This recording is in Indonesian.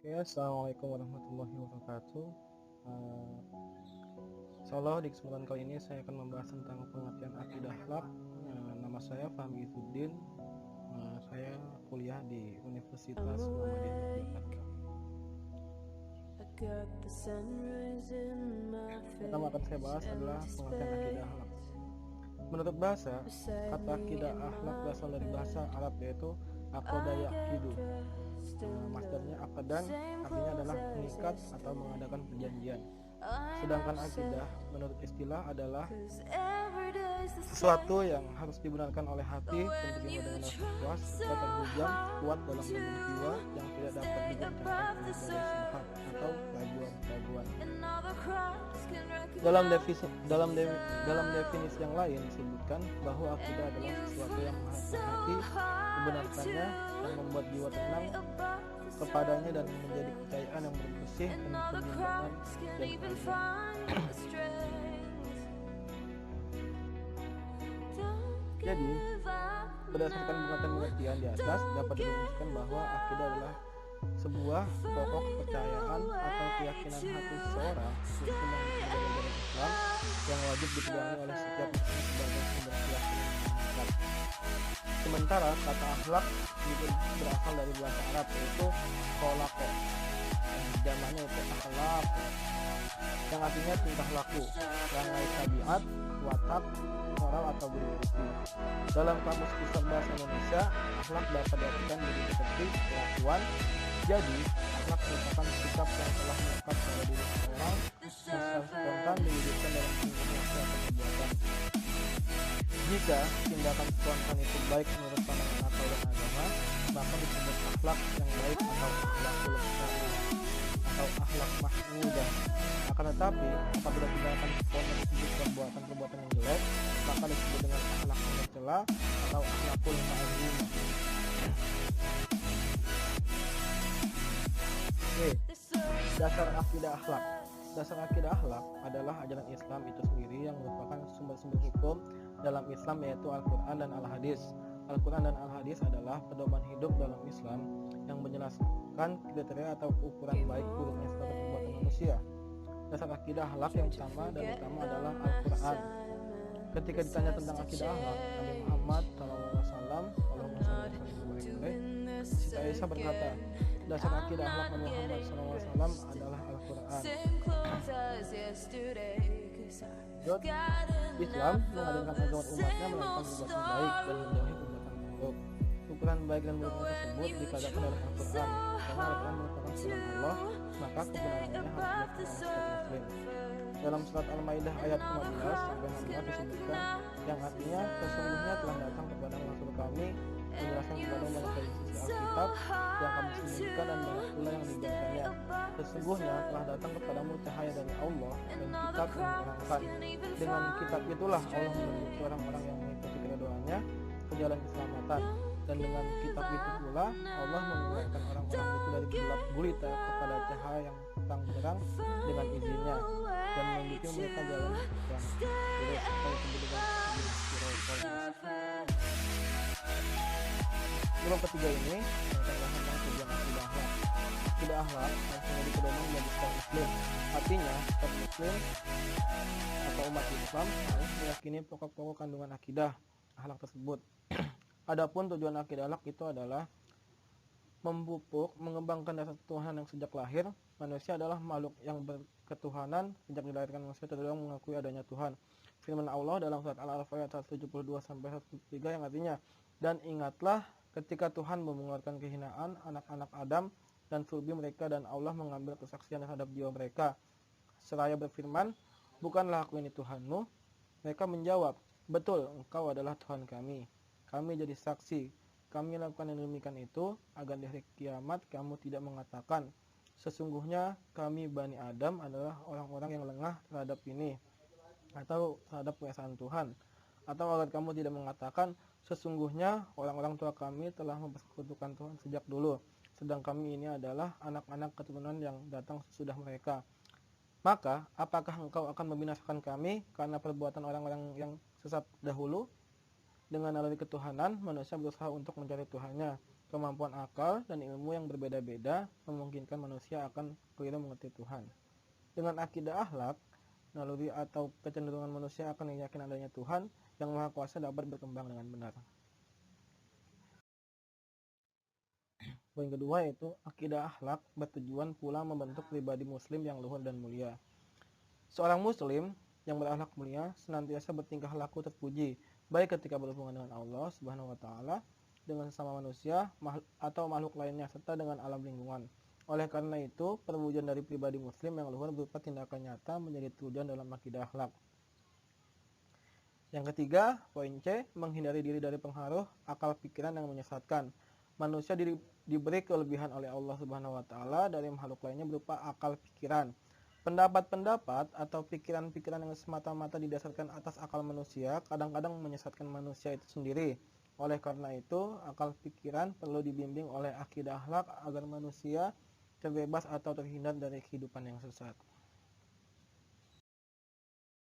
Ya, assalamualaikum warahmatullahi wabarakatuh. Eh, Insyaallah di kesempatan kali ini saya akan membahas tentang pengertian akidah akhlak. Nama saya Fahmi Izuddin. Saya kuliah di Universitas Muhammadiyah Yogyakarta. Pertama akan saya bahas adalah pengertian akidah akhlak. Menurut bahasa, kata akidah akhlak berasal dari bahasa Arab yaitu aqada yaqidu. Masdarnya aqdan artinya adalah mengikat atau mengadakan perjanjian. Sedangkan akidah menurut istilah adalah sesuatu yang harus dibenarkan oleh hati dan diterima dengan rasa puas serta terhujam kuat dalam lubuk jiwa yang tidak dapat digoncangkan oleh berbagai syubhat atau keraguan-keraguan. Dalam definisi yang lain disebutkan bahwa akidah adalah sesuatu yang mengharuskan hati membenarkannya dan membuat jiwa tenang kepadanya dan menjadi kepercayaan yang bersih dan penyimbangan dan keadilan. Jadi, berdasarkan pengertian di atas dapat dirumuskan bahwa akidah adalah sebuah pokok kepercayaan atau keyakinan hati seseorang tentang ajaran Islam yang wajib dipegangi oleh setiap muslim sebagai sumber keyakinan Islam. Sementara kata akhlak juga berasal dari bahasa Arab yaitu kholaqo, zamannya itu akhlak, yang artinya tingkah laku, rangai tabiat, watak, moral atau budi pekerti. Dalam kamus besar bahasa Indonesia, akhlak dapat diartikan menjadi seperti kelakuan. Jadi, akhlak merupakan sikap yang telah melekat pada diri seseorang yang secara spontan diwujudkan dalam tindakan atau perbuatan. Jika tindakan spontan itu baik menurut pandangan akal dan agama, maka disebut akhlak yang baik atau akhlakul karimah atau akhlak mahmudah. Akan tetapi, apabila tindakan spontan disebut perbuatan-perbuatan yang jelek, maka disebut dengan akhlak yang tercela atau akhlakul ma'zumah. Dasar akidah akhlak. Dasar akidah akhlak adalah ajaran Islam itu sendiri yang merupakan sumber-sumber hukum dalam Islam yaitu Al-Quran dan Al-Hadis. Al-Quran dan Al-Hadis adalah pedoman hidup dalam Islam yang menjelaskan kriteria atau ukuran baik buruknya segala perbuatan manusia. Dasar akidah akhlak yang pertama dan utama adalah Al-Quran. Ketika ditanya tentang akidah akhlak, Nabi Muhammad SAW, Siti Aisyah berkata, dasar akidah akhlak Nabi Muhammad SAW adalah Al-Quran. Islam mengajarkan agar umatnya melakukan perbuatan baik dan menjauhi perbuatan buruk. Ukuran baik dan buruknya tersebut dikatakan dalam Al-Quran. Karena Al-Quran merupakan firman Allah, maka kebenarannya harus diakui setiap muslim. Dalam surat Al-Maidah ayat 15 sampai 16 disebutkan yang artinya sesungguhnya telah datang kepada Rasul kami menjelaskan kepada mereka di sisi Alkitab yang kami sembunyikan dan banyak pula yang dibiarkannya. Sesungguhnya telah datang kepadamu cahaya dari Allah dan kitab yang menerangkan. Dengan kitab itulah Allah menunjuk orang-orang yang mengikuti keridhaannya ke jalan keselamatan. Dan dengan kitab itu pula Allah mengeluarkan orang-orang itu dari gelap gulita kepada cahaya yang terang benderang dengan izinnya dan menunjukkan mereka jalan yang lurus atau disebut dengan sirotol. Sebelum ketiga ini, kita bahas tentang tujuan akidah akhlak. Akidah akhlak harus menjadi pedoman bagi setiap muslim. Artinya, setiap muslim atau umat Islam harus meyakini pokok-pokok kandungan akidah akhlak tersebut. Adapun tujuan akidah akhlak itu adalah memupuk, mengembangkan dasar Tuhan yang sejak lahir. Manusia adalah makhluk yang berketuhanan. Sejak dilahirkan manusia tergolong mengakui adanya Tuhan. Firman Allah dalam surat Al-Araf ayat 172 sampai 173 yang artinya, dan ingatlah ketika Tuhan mengeluarkan kehinaan anak-anak Adam dan sulbi mereka dan Allah mengambil kesaksian terhadap jiwa mereka. Seraya berfirman, bukanlah aku ini Tuhanmu? Mereka menjawab, betul, engkau adalah Tuhan kami. Kami jadi saksi. Kami lakukan yang demikian itu agar di hari kiamat kamu tidak mengatakan, sesungguhnya kami Bani Adam adalah orang-orang yang lengah terhadap ini atau terhadap keesaan Tuhan. Atau agar kamu tidak mengatakan, sesungguhnya orang-orang tua kami telah mempersekutukan Tuhan sejak dulu, sedang kami ini adalah anak-anak keturunan yang datang sesudah mereka. Maka, apakah engkau akan membinasakan kami karena perbuatan orang-orang yang sesat dahulu? Dengan naluri ketuhanan, manusia berusaha untuk mencari Tuhannya. Kemampuan akal dan ilmu yang berbeda-beda memungkinkan manusia akan keliru mengerti Tuhan. Dengan akidah akhlak, naluri atau kecenderungan manusia akan yakin adanya Tuhan yang Maha Kuasa dapat berkembang dengan benar. Poin kedua yaitu akidah akhlak bertujuan pula membentuk pribadi muslim yang luhur dan mulia. Seorang muslim yang berakhlak mulia senantiasa bertingkah laku terpuji, baik ketika berhubungan dengan Allah Subhanahu wa taala, dengan sesama manusia atau makhluk lainnya, serta dengan alam lingkungan. Oleh karena itu, perwujudan dari pribadi muslim yang luhur berupa tindakan nyata menjadi tujuan dalam akidah akhlak. Yang ketiga, poin C, menghindari diri dari pengaruh akal pikiran yang menyesatkan. Manusia diberi kelebihan oleh Allah Subhanahu wa taala dari makhluk lainnya berupa akal pikiran. Pendapat-pendapat atau pikiran-pikiran yang semata-mata didasarkan atas akal manusia kadang-kadang menyesatkan manusia itu sendiri. Oleh karena itu, akal pikiran perlu dibimbing oleh akidah akhlak agar manusia terbebas atau terhindar dari kehidupan yang sesat.